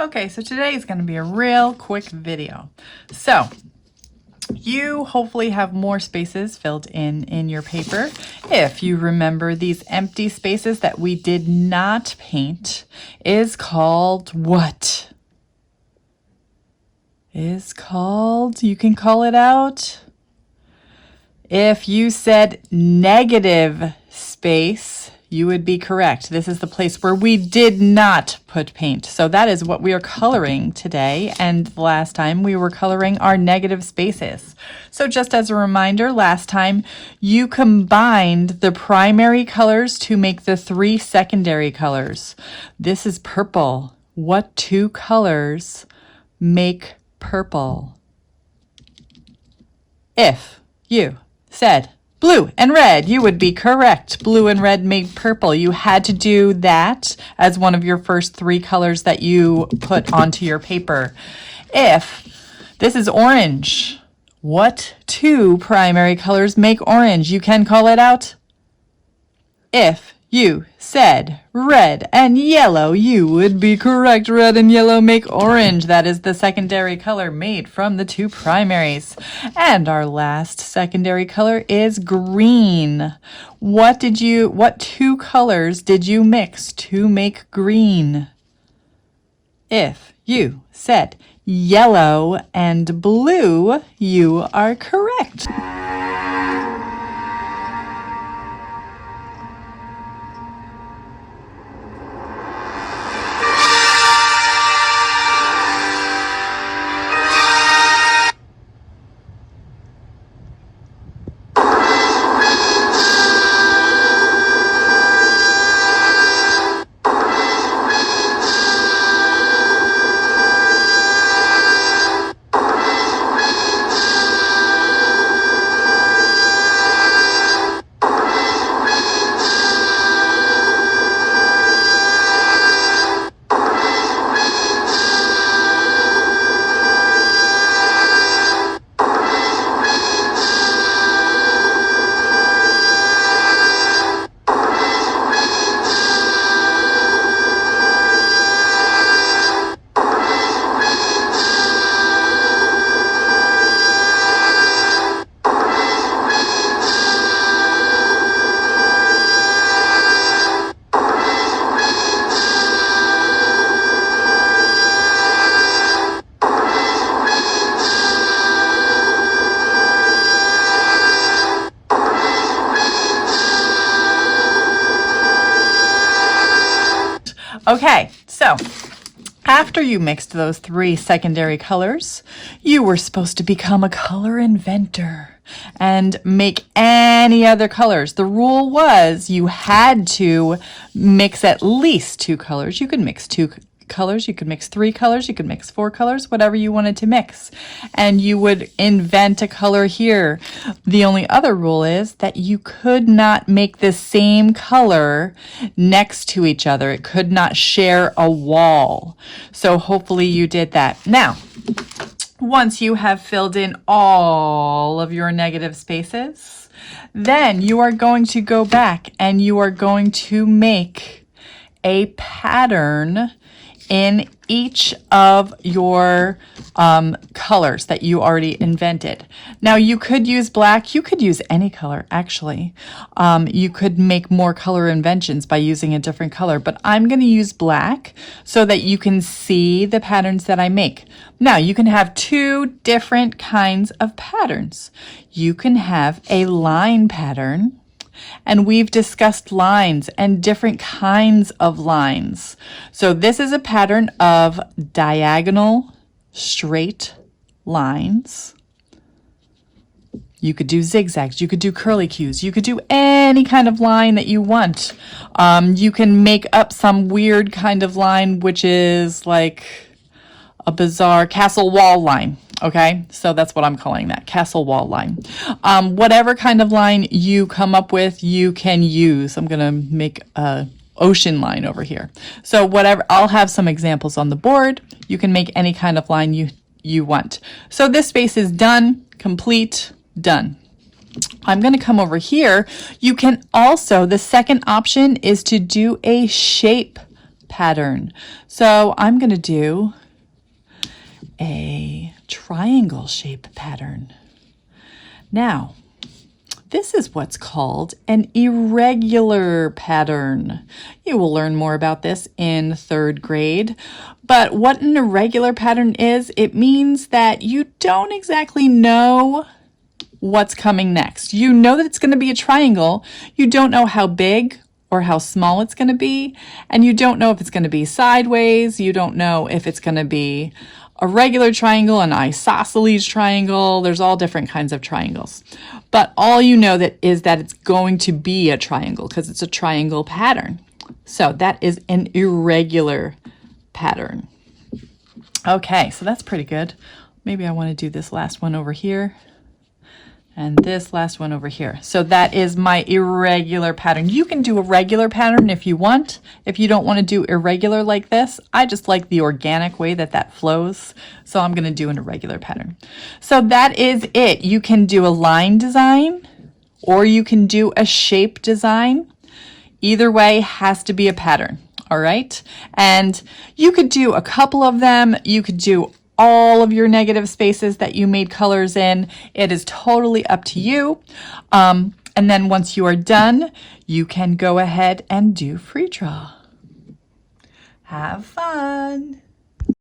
Okay, so today is going to be a real quick video. So you hopefully have more spaces filled in your paper. If you remember, these empty spaces that we did not paint is called what? Is called, you can call it out. If you said negative space, you would be correct. This is the place where we did not put paint. So that is what we are coloring today. And last time we were coloring our negative spaces. So just as a reminder, last time you combined the primary colors to make the 3 secondary colors. This is purple. What 2 colors make purple? If you said blue and red, you would be correct. Blue and red made purple. You had to do that as one of your first 3 colors that you put onto your paper. If this is orange, what 2 primary colors make orange? You can call it out. If you said red and yellow, you would be correct. Red and yellow make orange. That is the secondary color made from the 2 primaries. And our last secondary color is green. What 2 colors did you mix to make green? If you said yellow and blue, you are correct. Okay, so after you mixed those 3 secondary colors, you were supposed to become a color inventor and make any other colors. The rule was you had to mix at least 2 colors. You could mix 2 colors, you could mix 3 colors, you could mix 4 colors, whatever you wanted to mix. And you would invent a color here. The only other rule is that you could not make the same color next to each other. It could not share a wall. So hopefully you did that. Now, once you have filled in all of your negative spaces, then you are going to go back and you are going to make a pattern in each of your colors that you already invented. Now you could use black, you could use any color actually. You could make more color inventions by using a different color, but I'm going to use black so that you can see the patterns that I make. Now you can have 2 different kinds of patterns. You can have a line pattern. And we've discussed lines and different kinds of lines. So this is a pattern of diagonal straight lines. You could do zigzags, you could do curly cues, you could do any kind of line that you want. You can make up some weird kind of line, which is like a bizarre castle wall line. Okay, so that's what I'm calling that, castle wall line. Whatever kind of line you come up with, you can use. I'm gonna make a ocean line over here. So whatever, I'll have some examples on the board. You can make any kind of line you want. So this space is done, complete, done. I'm going to come over here. You can also, the second option is to do a shape pattern. So I'm going to do a triangle shape pattern. Now, this is what's called an irregular pattern. You will learn more about this in 3rd grade. But what an irregular pattern is, it means that you don't exactly know what's coming next. You know that it's going to be a triangle. You don't know how big or how small it's going to be. And you don't know if it's going to be sideways. You don't know if it's going to be a regular triangle, an isosceles triangle. There's all different kinds of triangles. But all you know that is that it's going to be a triangle because it's a triangle pattern. So that is an irregular pattern. Okay, so that's pretty good. Maybe I want to do this last one over here and this last one over here. So that is my irregular pattern. You can do a regular pattern if you want. If you don't want to do irregular like this, I just like the organic way that that flows. So I'm going to do an irregular pattern. So that is it. You can do a line design or you can do a shape design. Either way has to be a pattern. All right. And you could do a couple of them. You could do all of your negative spaces that you made colors in. It is totally up to you. And then once you are done, you can go ahead and do free draw. Have fun.